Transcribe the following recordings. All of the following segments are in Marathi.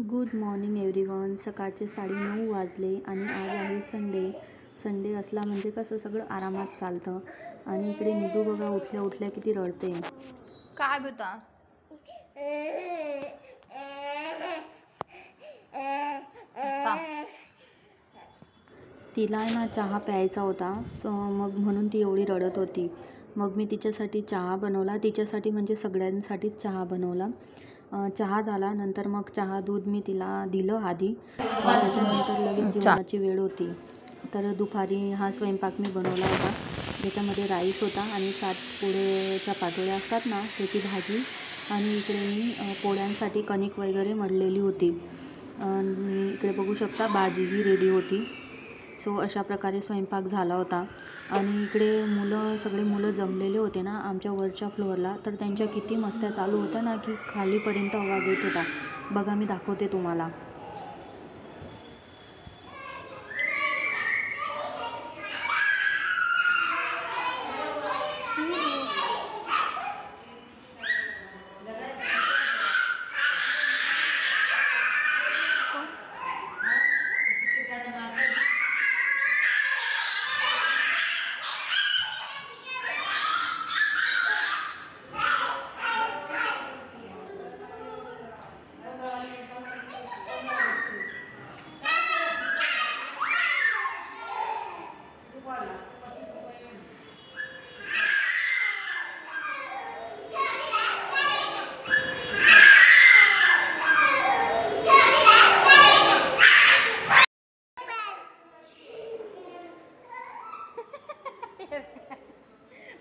Good morning everyone. सकाळचे 9:30 वाजले आणि आज आहे संडे. संडे असला म्हणजे कसं सगळं आरामात चालतं. आणि इकडे निधू बघा उठल्या उठल्या किती रडते. काय बेटा? तिला ना चहा प्यायचा होता, मग म्हणून ती एवढी रडत होती. मग मी तिच्यासाठी चहा बनवला, तिच्यासाठी म्हणजे सगळ्यांसाठीच चहा बनवला. चहा झाला, नंतर मग चहा दूध मी तिला दिलं आधी. त्याच्यानंतर लगेच जेवणाची वेळ होती. तर दुपारी हा स्वयंपाक मी बनवला होता, ज्याच्यामध्ये राईस होता आणि 7 पोळ्याच्या पाटोळ्या असतात ना त्याची भाजी. आणि इकडे मी पोळ्यांसाठी कणिक वगैरे मळलेली होती. इकडे बघू शकता भाजीही रेडी होती. सो अशा प्रकारे स्वयंपाक झाला होता. आणि इकडे सगळे मुलं जमलेले होते ना आमच्या वरच्या फ्लोअरला, तर त्यांच्या किती मस्त्या चालू होत्या ना की खालीपर्यंत आवाज येत होता. बघा मी दाखवते तुम्हाला.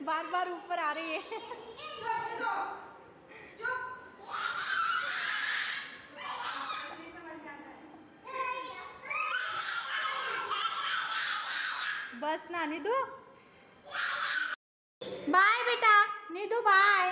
बार बार ऊपर आ रही है। बस ना निधू, बाय बेटा। निधू बाय।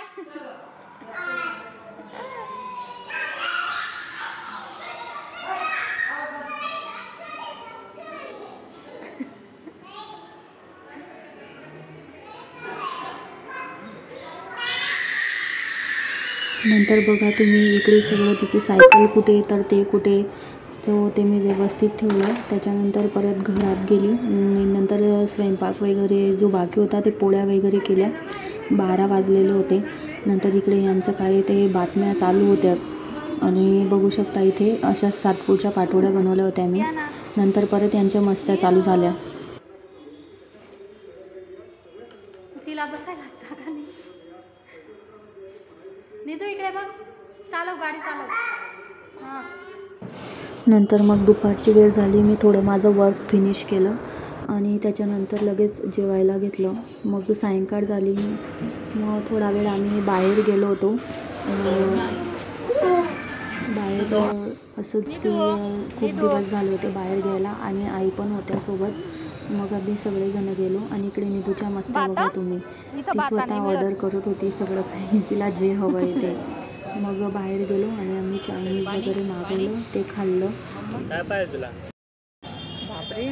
नंतर बघा तुम्ही इकडे सगळं तिची सायकल कुठे तर ते कुठे, तो ते मी व्यवस्थित ठेवलं. त्याच्यानंतर परत घरात गेली. नंतर स्वयंपाक वगैरे जो बाकी होता ते पोळ्या वगैरे केल्या. 12 वाजलेले होते. नंतर इकडे यांचं काही ते बातम्या चालू होत्या आणि बघू शकता इथे अशा 7 पोळच्या पाटोळ्या बनवल्या होत्या मी. नंतर परत यांच्या मस्त्या चालू झाल्या. तिला बसायला जागा नाही. निधू इकडे बघ, चालव गाडी चालव. हां. नंतर मग दुपारची वेळ झाली. मी थोडं माझं वर्क फिनिश केलं आणि त्याच्यानंतर लगेच जेवायला घेतलं. मग सायंकाळ झाली. मग थोडा वेळ आम्ही बाहेर गेलो होतो. बाहेर असंच की खूप दिवस झाले होते बाहेर गेला आणि आई पण होत्या सोबत. मग आम्ही सगळेजण गेलो. आणि इकडे निधूच्या मस्त्या बघा तुम्ही. ती स्वतः ऑर्डर करत होती सगळं काही, तिला जे हवं आहे ते. मग बाहेर गेलो आणि आम्ही चायनीज वगैरे मागवलं, ते खाल्लं. काय पाहिजे तुला? बापरे,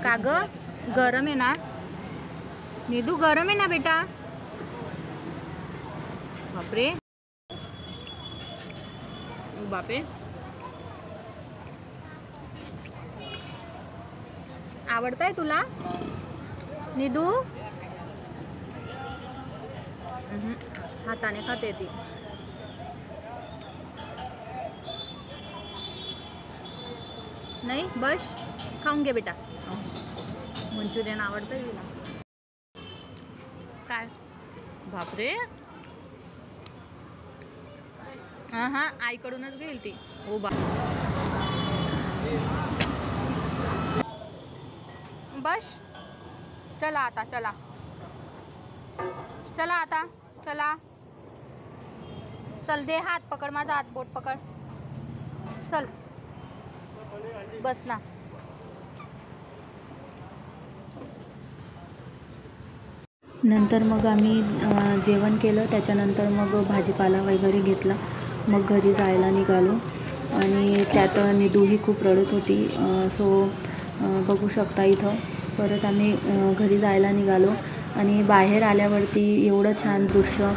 का ग? गरम आहे ना निधू? गरम आहे ना बेटा? बापरे बापरे. आवडतंय तुला निधू? हाताने खाते ती. नाही बस, खाऊन घे बेटा. मंचुरियन आवडतंय तुला? काय? बापरे. हां हां, आईकडूनच घेईल ती. ओ बा, बस. चला आता, चला चला आता, चला. चल दे हात, पकड माझा हात, बोट पकड. चल बस ना. नंतर मग आम्ही जेवण केलं. त्याच्यानंतर मग भाजीपाला वगैरे घेतला. मग घरी जायला निघालो. आणि त्यात निधूही खूप रडत होती. सो बघू शकता इथं परत आम्ही घरी जायला निघालो. आणि बाहेर आल्यावरती एवढं छान दृश्य,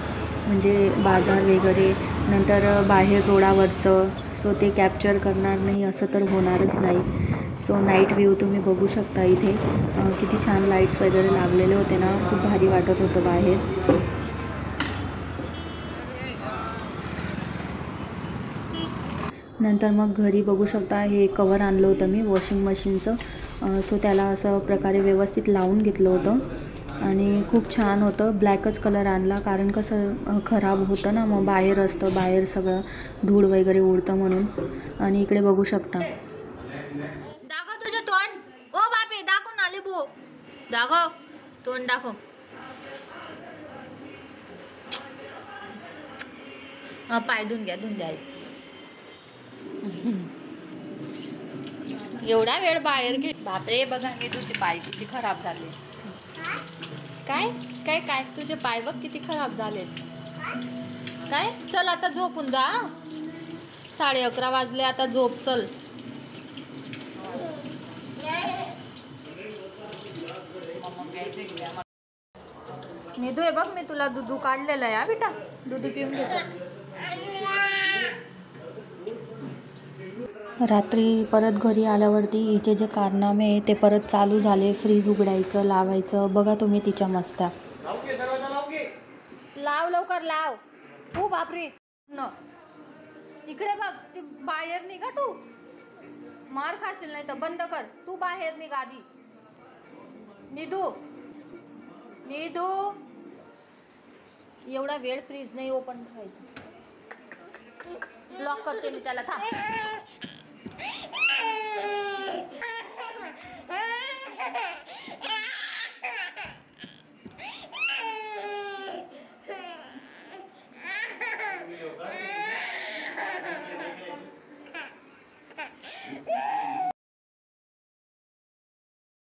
म्हणजे बाजार वगैरे नंतर बाहेर रोडावरचं, सो ते कॅप्चर करणार नाही असं तर होणारच नाही. सो नाईट व्ह्यू तुम्ही बघू शकता इथे. किती छान लाईट्स वगैरे लागलेले होते ना, खूप भारी वाटत होतं बाहेर. नंतर मग घरी बघू शकता, हे कवर आणलं होतं मी वॉशिंग मशीनचं. सो त्याला असं प्रकारे व्यवस्थित लावून घेतलं होतं आणि खूप छान होतं. ब्लॅकच कलर आणला, कारण कसं खराब होतं ना, मग बाहेर असतं, बाहेर सगळं धूळ वगैरे उडतं म्हणून. आणि इकडे बघू शकता. दाखव तुझं तोंड. ओ बापे, दाखव ना लिंबू. दाखव तोंड, दाखव. पाय धुवून घ्या, धुवून द्या. एवढा वेळ बाहेर घे. बापरे, बघा मी तुझे पाय किती खराब झाले. काय काय काय तुझे पाय बघ किती खराब झाले. काय, चल आता झोपून जा. 11:30 वाजले, आता झोप, चल. निधू, हे बघ मी तुला दूध काढलेलं आहे बेटा, दूध पिऊन घेतो. रात्री परत घरी आल्यावरती हिचे जे कारनामे आहे ते परत चालू झाले. फ्रीज उघडायचं, लावायचं. बघा तुम्ही तिच्या मस्त्या. लाव लवकर, लाव. हो बापरे, न इकडे बघ, ती बाहेर निघा. तू मार खाशील, नाही तर बंद कर. तू बाहेर निघ आधी. निधू, निधू, एवढा वेळ फ्रीज नाही ओपन करायचं. लॉक करते मी त्याला, थांब.